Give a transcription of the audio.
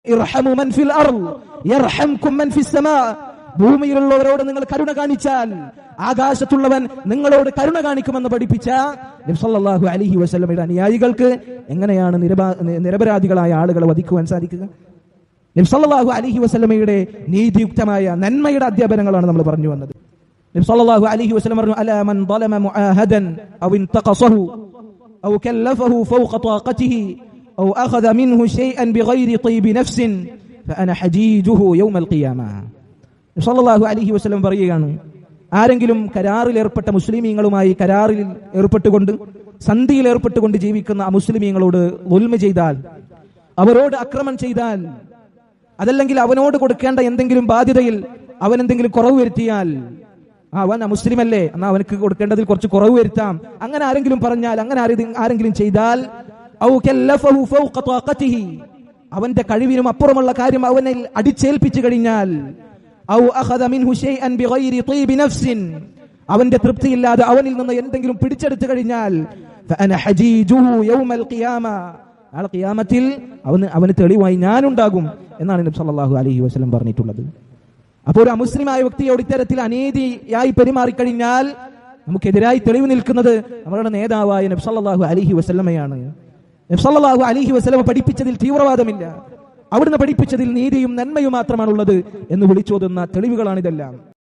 ഇർഹമു മൻ ഫിൽ അർള് യർഹംകും മൻ Fizz സമാ. ഭൂമിയിലുള്ളവരോട് നിങ്ങൾ കരുണ കാണിച്ചാൽ ആകാശത്തുള്ളവൻ നിങ്ങളോട് കരുണ കാണിക്കുമെന്ന് പഠിപ്പിച്ച നബി സല്ലല്ലാഹു അലൈഹി വസല്ലമയുടെ അനുയായികൾക്ക് എങ്ങനെയാണ് നിരപരാധികളായ ആളുകളെ വധിക്കുവാൻ സാധിക്കുക? നബി സല്ലല്ലാഹു അലൈഹി വസല്ലമയുടെ നീതിയുക്തമായ നന്മയുടെ അധ്യാപനങ്ങളാണ് നമ്മൾ പറഞ്ഞു വന്നത്. നബി സല്ലല്ലാഹു അലൈഹി വസല്ലം പറഞ്ഞു, അലാ മൻ ളലമ മുആഹദൻ ഔ ഇൻതഖസഹു ഔ കല്ലഫഹു ഫൗഖ ത്വാഖതിഹി ഔ അഖദ മിൻഹു ശൈഅൻ ബിഗൈരി ത്വയ്ബി നഫ്സിൻ ഫഅന ഹജീജുഹു യൗമൽ ഖിയാമ. നബി സല്ലല്ലാഹു അലൈഹി വസല്ലം പറയുകയാണ്, ആരെങ്കിലും കരാറിൽ ഏർപ്പെട്ട മുസ്ലിമീങ്ങളുമായി കരാറിൽ ഏർപ്പെട്ടുകൊണ്ട് സന്ധിയിൽ ഏർപ്പെട്ടുകൊണ്ട് ജീവിക്കുന്ന ആ മുസ്ലിമീങ്ങളോട് ദുൽമ ചെയ്താൽ, അവരോട് അക്രമം ചെയ്താൽ, അതല്ലെങ്കിൽ അവനോട് കൊടുക്കേണ്ട എന്തെങ്കിലും ബാധ്യതയിൽ അവൻ എന്തെങ്കിലും കുറവ് വരുത്തിയാൽ, അവൻ മുസ്ലിമല്ലേ എന്നാ അവനക്ക് കൊടുക്കേണ്ടതിൽ കുറച്ച് കുറവ് വരുത്താം, അങ്ങനെ ആരെങ്കിലും പറഞ്ഞാൽ, അങ്ങനെ ആരെങ്കിലും ചെയ്താൽ, ഔ കല്ലഫഹു ഫൗഖ ത്വാഖതിഹി, അവന്റെ കഴിവിനും അപ്പുറമുള്ള കാര്യം അവനിൽ അടിച്ചേൽപ്പിച്ചു കഴിഞ്ഞാൽ, ഔ അഖദ മിൻഹു ശൈഅൻ ബിഗൈരി ത്വയ്ബി നഫ്സിൻ, അവന്റെ തൃപ്തിയില്ലാതെ അവനിൽ നിന്ന് എന്തെങ്കിലും പിടിച്ചെടുത്തു കഴിഞ്ഞാൽ, ഫഅന ഹജീജുഹു യൗമൽ ഖിയാമ, നാളെ ഖിയാമത്തിൽ അവന് തെളിവായി ഞാനുണ്ടാകും എന്നാണ് നബി സല്ലല്ലാഹു അലൈഹി വസല്ലം പറഞ്ഞിട്ടുള്ളത്. അപ്പോൾ ഒരു അമുസ്ലിമായ വ്യക്തിയോട് ഇത്തരത്തിൽ അനീതിയായി പെരുമാറിക്കഴിഞ്ഞാൽ നമുക്കെതിരായി തെളിവ് നിൽക്കുന്നത് നമ്മുടെ നേതാവായ നബി സല്ലല്ലാഹു അലൈഹി വസല്ലമയാണ്. നബി സല്ലല്ലാഹു അലൈഹി വസല്ലമ പഠിപ്പിച്ചതിൽ തീവ്രവാദമില്ല, അവിടുന്ന് പഠിപ്പിച്ചതിൽ നീതിയും നന്മയും മാത്രമാണുള്ളത് എന്ന് വിളിച്ചോതുന്ന തെളിവുകളാണിതെല്ലാം.